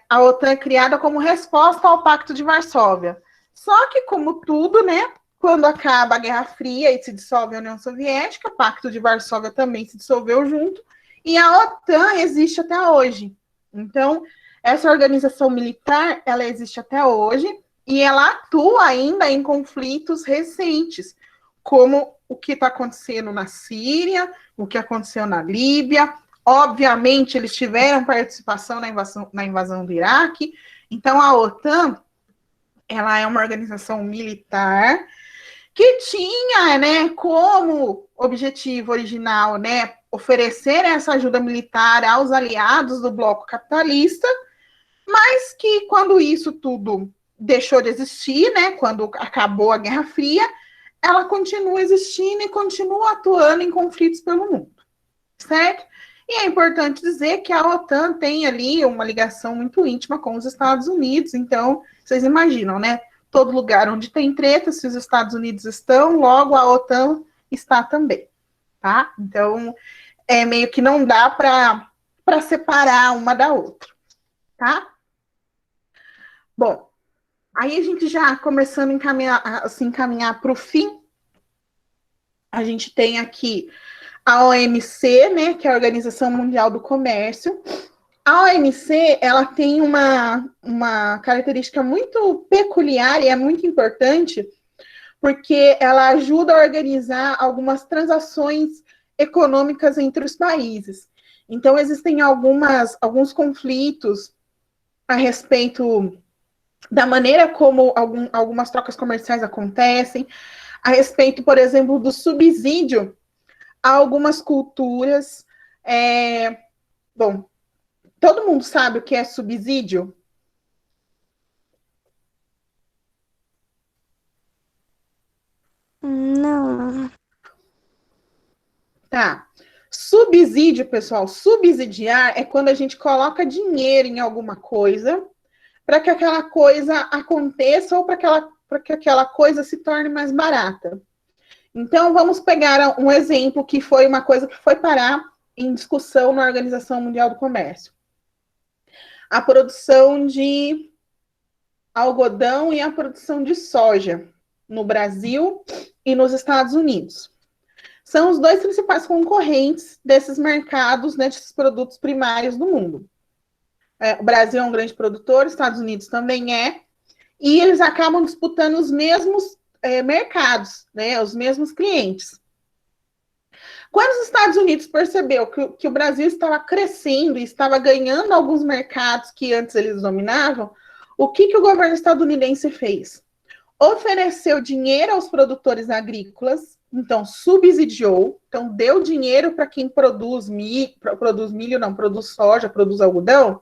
a OTAN é criada como resposta ao Pacto de Varsóvia. Só que, como tudo, né, quando acaba a Guerra Fria e se dissolve a União Soviética, o Pacto de Varsóvia também se dissolveu junto, e a OTAN existe até hoje. Então, essa organização militar, ela existe até hoje, e ela atua ainda em conflitos recentes, como o que está acontecendo na Síria, o que aconteceu na Líbia. Obviamente, eles tiveram participação na invasão do Iraque. Então, a OTAN, ela é uma organização militar que tinha, né, como objetivo original, né, oferecer essa ajuda militar aos aliados do bloco capitalista, mas que quando isso tudo deixou de existir, né, quando acabou a Guerra Fria, ela continua existindo e continua atuando em conflitos pelo mundo, certo? E é importante dizer que a OTAN tem ali uma ligação muito íntima com os Estados Unidos, então, vocês imaginam, né? Todo lugar onde tem treta, se os Estados Unidos estão, logo a OTAN está também, tá? Então, meio que não dá para separar uma da outra, tá? Bom, aí a gente já começando a se encaminhar para o fim, a gente tem aqui a OMC, né, que é a Organização Mundial do Comércio. A OMC, ela tem uma característica muito peculiar e é muito importante, porque ela ajuda a organizar algumas transações econômicas entre os países. Então, existem alguns conflitos a respeito da maneira como algumas trocas comerciais acontecem, a respeito, por exemplo, do subsídio a algumas culturas. Bom, todo mundo sabe o que é subsídio? Não. Tá. Subsídio, pessoal, subsidiar é quando a gente coloca dinheiro em alguma coisa para que aquela coisa aconteça ou para que aquela coisa se torne mais barata. Então, vamos pegar um exemplo que foi uma coisa que foi parar em discussão na Organização Mundial do Comércio. A produção de algodão e a produção de soja no Brasil e nos Estados Unidos. São os dois principais concorrentes desses mercados, né, desses produtos primários do mundo. O Brasil é um grande produtor, os Estados Unidos também é, e eles acabam disputando os mesmos mercados, né, os mesmos clientes. Quando os Estados Unidos percebeu que o Brasil estava crescendo e estava ganhando alguns mercados que antes eles dominavam, o que o governo estadunidense fez? Ofereceu dinheiro aos produtores agrícolas, então subsidiou, então deu dinheiro para quem produz soja, produz algodão,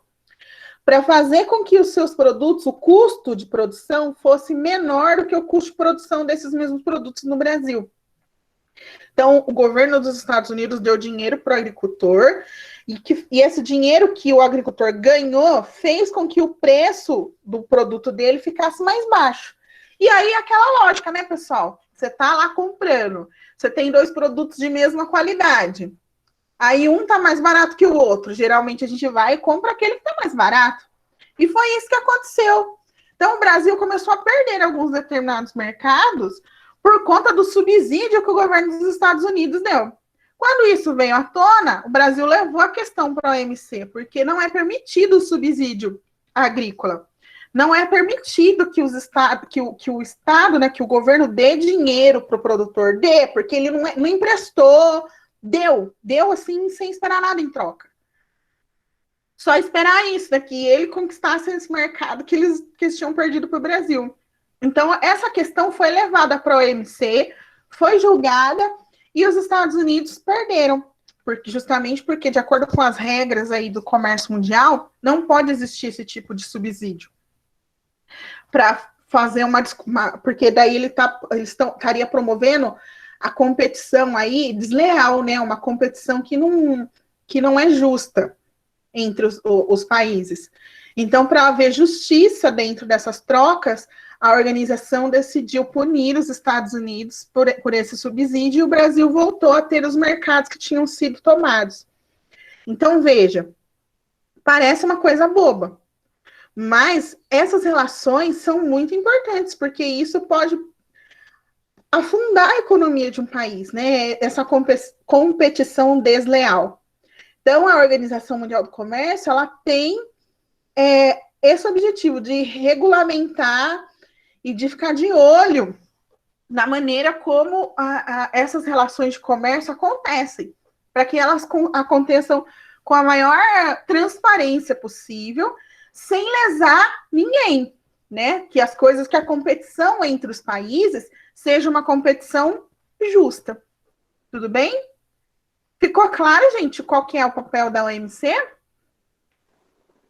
para fazer com que os seus produtos, o custo de produção, fosse menor do que o custo de produção desses mesmos produtos no Brasil. Então, o governo dos Estados Unidos deu dinheiro para o agricultor, e esse dinheiro que o agricultor ganhou fez com que o preço do produto dele ficasse mais baixo. E aí, aquela lógica, né, pessoal? Você está lá comprando, você tem dois produtos de mesma qualidade. Aí um está mais barato que o outro. Geralmente a gente vai e compra aquele que está mais barato. E foi isso que aconteceu. Então, o Brasil começou a perder alguns determinados mercados por conta do subsídio que o governo dos Estados Unidos deu. Quando isso veio à tona, o Brasil levou a questão para a OMC, porque não é permitido o subsídio agrícola. Não é permitido que o Estado, né, que o governo dê dinheiro para o produtor, porque ele não emprestou, deu assim, sem esperar nada em troca. Só esperar isso, né, que ele conquistasse esse mercado que eles tinham perdido para o Brasil. Então, essa questão foi levada para a OMC, foi julgada, e os Estados Unidos perderam, justamente porque, de acordo com as regras aí do comércio mundial, não pode existir esse tipo de subsídio. Para fazer porque daí ele estaria promovendo a competição aí desleal, né? Uma competição que não é justa entre os países. Então, para haver justiça dentro dessas trocas, a organização decidiu punir os Estados Unidos por esse subsídio, e o Brasil voltou a ter os mercados que tinham sido tomados. Então, veja, parece uma coisa boba, mas essas relações são muito importantes, porque isso pode afundar a economia de um país, né? Essa competição desleal. Então, a Organização Mundial do Comércio, ela tem esse objetivo de regulamentar e de ficar de olho na maneira como essas relações de comércio acontecem, para que elas aconteçam com a maior transparência possível, sem lesar ninguém, né? Que a competição entre os países seja uma competição justa. Tudo bem? Ficou claro, gente, qual que é o papel da OMC?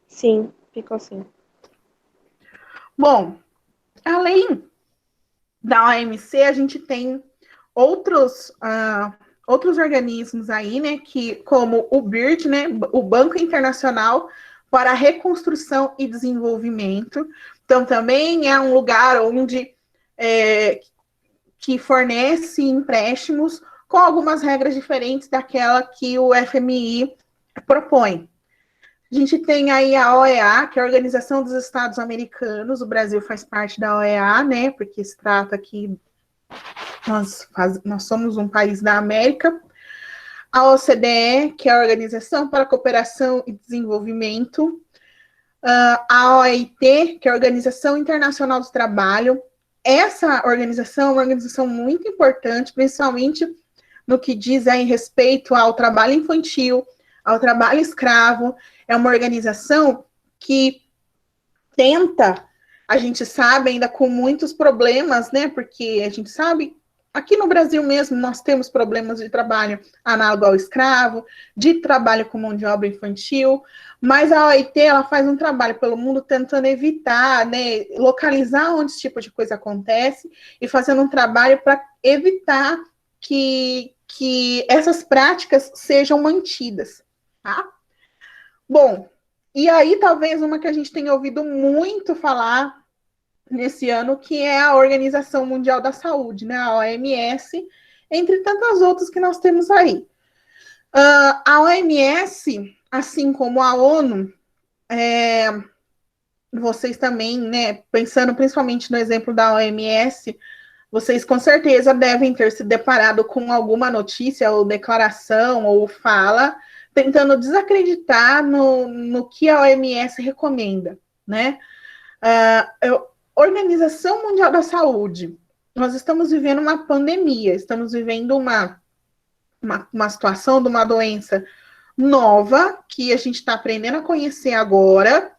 Sim, ficou sim. Bom, além da OMC, a gente tem outros organismos aí, né? Como o BIRD, né? O Banco Internacional para a Reconstrução e Desenvolvimento. Então, também é um lugar onde que fornece empréstimos com algumas regras diferentes daquela que o FMI propõe. A gente tem aí a OEA, que é a Organização dos Estados Americanos. O Brasil faz parte da OEA, né? Porque se trata aqui, nós somos um país da América. a OCDE, que é a Organização para a Cooperação e Desenvolvimento, a OIT, que é a Organização Internacional do Trabalho. Essa organização é uma organização muito importante, principalmente no que diz aí respeito ao trabalho infantil, ao trabalho escravo. É uma organização que tenta, a gente sabe, ainda com muitos problemas, né? Porque a gente sabe, aqui no Brasil mesmo, nós temos problemas de trabalho análogo ao escravo, de trabalho com mão de obra infantil, mas a OIT, ela faz um trabalho pelo mundo tentando evitar, né, localizar onde esse tipo de coisa acontece e fazendo um trabalho para evitar que essas práticas sejam mantidas, tá? Bom, e aí talvez uma que a gente tenha ouvido muito falar nesse ano, que é a Organização Mundial da Saúde, né, a OMS, entre tantas outras que nós temos aí. A OMS, assim como a ONU, vocês também, né, pensando principalmente no exemplo da OMS, vocês com certeza devem ter se deparado com alguma notícia ou declaração ou fala tentando desacreditar no que a OMS recomenda, né? Organização Mundial da Saúde. Nós estamos vivendo uma pandemia, estamos vivendo uma situação de uma doença nova que a gente está aprendendo a conhecer agora,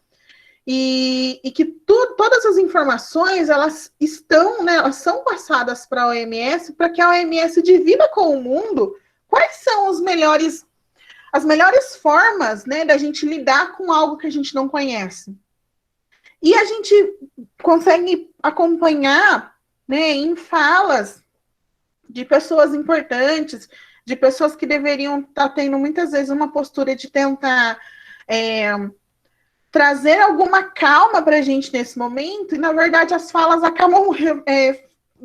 e que todas as informações, elas estão, né, elas são passadas para a OMS, para que a OMS divida com o mundo quais são as melhores formas, né, da gente lidar com algo que a gente não conhece. E a gente consegue acompanhar, né, em falas de pessoas importantes, de pessoas que deveriam estar tendo muitas vezes uma postura de tentar trazer alguma calma para a gente nesse momento, e na verdade as falas acabam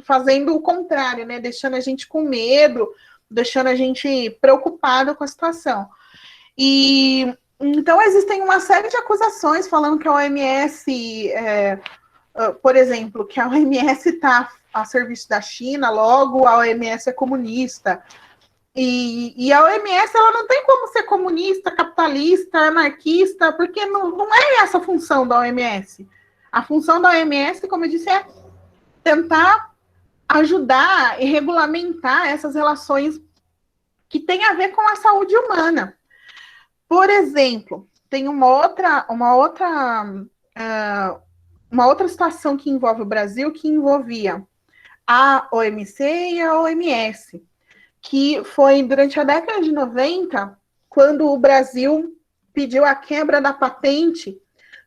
fazendo o contrário, né? Deixando a gente com medo, deixando a gente preocupado com a situação. E então existem uma série de acusações falando que a OMS, por exemplo, que a OMS está a serviço da China, logo a OMS é comunista. E a OMS, ela não tem como ser comunista, capitalista, anarquista, porque não é essa a função da OMS. A função da OMS, como eu disse, é tentar ajudar e regulamentar essas relações que têm a ver com a saúde humana. Por exemplo, tem uma outra situação que envolve o Brasil, que envolvia a OMC e a OMS, que foi durante a década de 90, quando o Brasil pediu a quebra da patente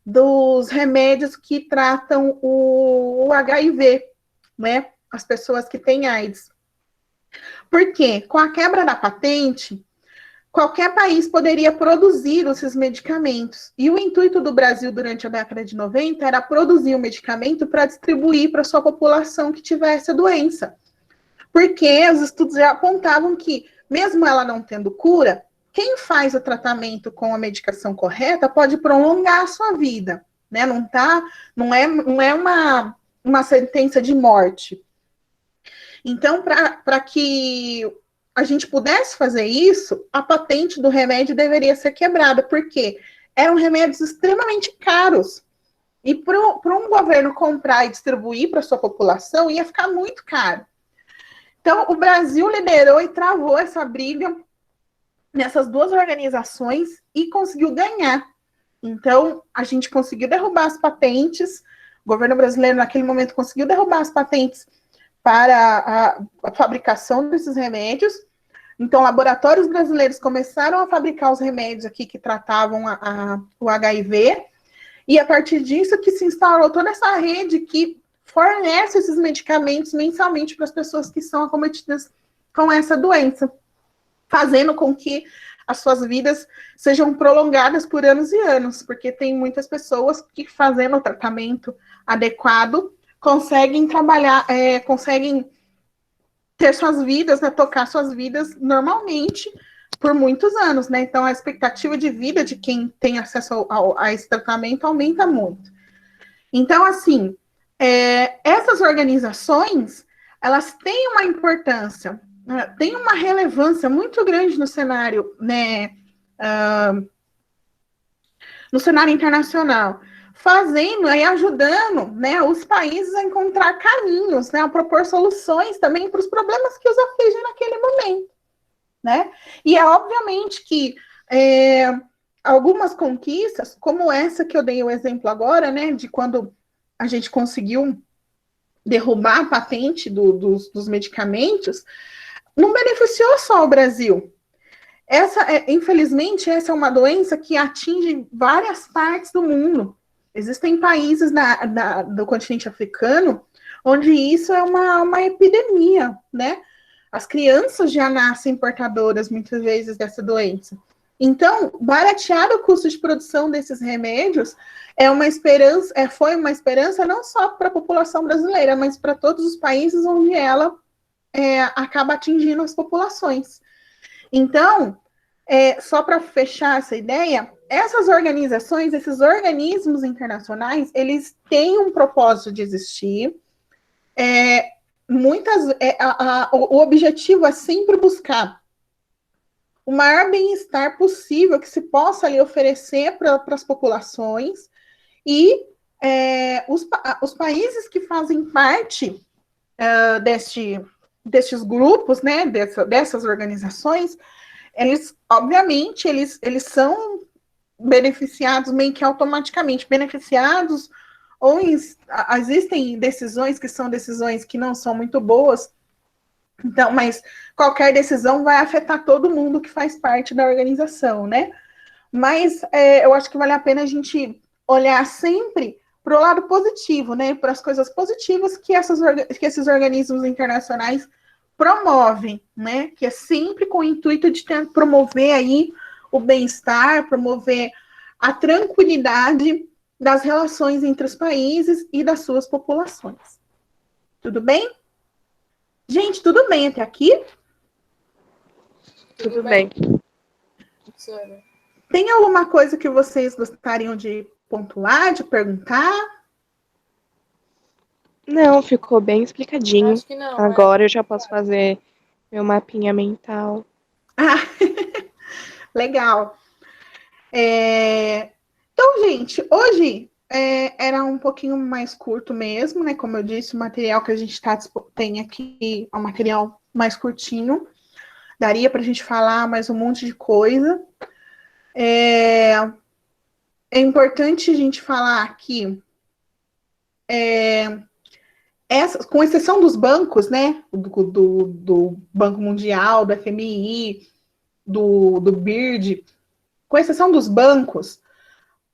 dos remédios que tratam o HIV, né? As pessoas que têm AIDS. Por quê? Com a quebra da patente, qualquer país poderia produzir esses medicamentos. E o intuito do Brasil durante a década de 90 era produzir o medicamento para distribuir para a sua população que tivesse a doença. Porque os estudos já apontavam que, mesmo ela não tendo cura, quem faz o tratamento com a medicação correta pode prolongar a sua vida, né? Não é uma sentença de morte. Então, para que a gente pudesse fazer isso, a patente do remédio deveria ser quebrada, porque eram remédios extremamente caros. E para um governo comprar e distribuir para a sua população, ia ficar muito caro. Então, o Brasil liderou e travou essa briga nessas duas organizações e conseguiu ganhar. Então, a gente conseguiu derrubar as patentes, o governo brasileiro, naquele momento, conseguiu derrubar as patentes para a fabricação desses remédios. Então, laboratórios brasileiros começaram a fabricar os remédios aqui que tratavam o HIV, e a partir disso que se instaurou toda essa rede que fornece esses medicamentos mensalmente para as pessoas que são acometidas com essa doença, fazendo com que as suas vidas sejam prolongadas por anos e anos, porque tem muitas pessoas que, fazendo o tratamento adequado, conseguem trabalhar, conseguem ter suas vidas, né, tocar suas vidas normalmente por muitos anos, né? Então, a expectativa de vida de quem tem acesso a esse tratamento aumenta muito. Então, assim, essas organizações, elas têm uma importância, tem uma relevância muito grande no cenário, né, no cenário internacional, fazendo e ajudando, né, os países a encontrar caminhos, né, a propor soluções também para os problemas que os afligem naquele momento, né? E é obviamente que algumas conquistas, como essa que eu dei o exemplo agora, né, de quando a gente conseguiu derrubar a patente dos medicamentos, não beneficiou só o Brasil. Infelizmente, essa é uma doença que atinge várias partes do mundo. Existem países do continente africano onde isso é uma epidemia, né? As crianças já nascem portadoras, muitas vezes, dessa doença. Então, baratear o custo de produção desses remédios foi uma esperança não só para a população brasileira, mas para todos os países onde ela acaba atingindo as populações. Então, só para fechar essa ideia, essas organizações, esses organismos internacionais, eles têm um propósito de existir. O objetivo é sempre buscar o maior bem-estar possível que se possa ali oferecer para as populações, e os países que fazem parte destes grupos, né, dessas organizações, obviamente, eles são beneficiados meio que automaticamente, beneficiados, ou existem decisões que são decisões que não são muito boas, então, mas qualquer decisão vai afetar todo mundo que faz parte da organização, né? Mas eu acho que vale a pena a gente olhar sempre para o lado positivo, né? Para as coisas positivas que esses organismos internacionais promovem, né? Que é sempre com o intuito de promover aí o bem-estar, promover a tranquilidade das relações entre os países e das suas populações. Tudo bem? Gente, tudo bem até aqui? Tudo bem. Professora. Tem alguma coisa que vocês gostariam de pontuar, de perguntar? Não, ficou bem explicadinho. Acho que não. Agora eu já posso fazer meu mapinha mental. Legal. Então, gente, hoje era um pouquinho mais curto mesmo, né? Como eu disse, o material que a gente tem aqui é um material mais curtinho. Daria para a gente falar mais um monte de coisa. É importante a gente falar que, com exceção dos bancos, né? Do Banco Mundial, do FMI, do BIRD, com exceção dos bancos,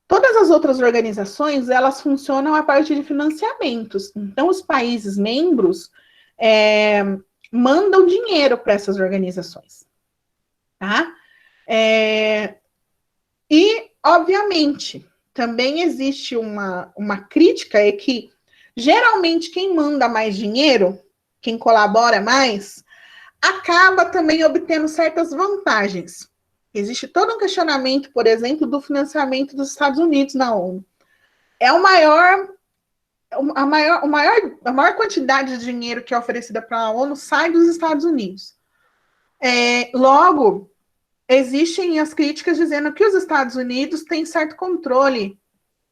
todas as outras organizações, elas funcionam a partir de financiamentos. Então, os países membros mandam dinheiro para essas organizações, tá? E, obviamente, também existe uma crítica, é que, geralmente, quem manda mais dinheiro, quem colabora mais, acaba também obtendo certas vantagens. Existe todo um questionamento, por exemplo, do financiamento dos Estados Unidos na ONU. A maior quantidade de dinheiro que é oferecida para a ONU sai dos Estados Unidos. Logo, existem as críticas dizendo que os Estados Unidos têm certo controle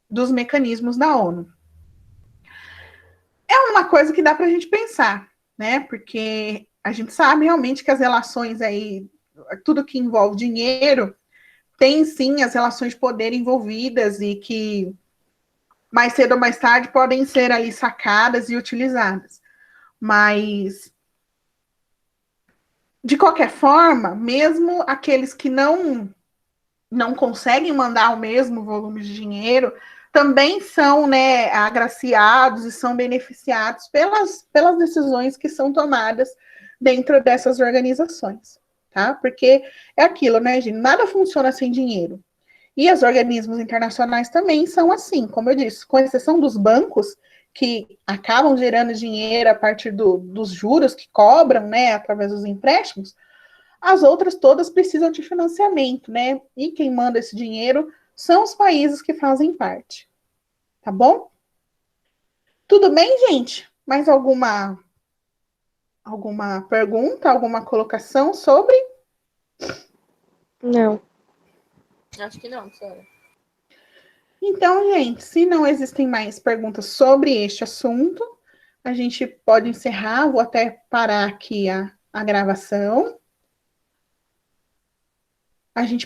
dos mecanismos da ONU. É uma coisa que dá para a gente pensar, né? Porque a gente sabe realmente que as relações aí, tudo que envolve dinheiro, tem sim as relações de poder envolvidas e que mais cedo ou mais tarde podem ser ali sacadas e utilizadas. Mas, de qualquer forma, mesmo aqueles que não conseguem mandar o mesmo volume de dinheiro, também são, né, agraciados e são beneficiados pelas decisões que são tomadas dentro dessas organizações, tá? Porque é aquilo, né, gente? Nada funciona sem dinheiro. E os organismos internacionais também são assim, como eu disse, com exceção dos bancos, que acabam gerando dinheiro a partir dos juros que cobram, né, através dos empréstimos, as outras todas precisam de financiamento, né? E quem manda esse dinheiro são os países que fazem parte. Tá bom? Tudo bem, gente? Mais alguma Alguma pergunta, alguma colocação sobre? Não. Acho que não, senhora. Então, gente, se não existem mais perguntas sobre este assunto, a gente pode encerrar. Vou até parar aqui a gravação. A gente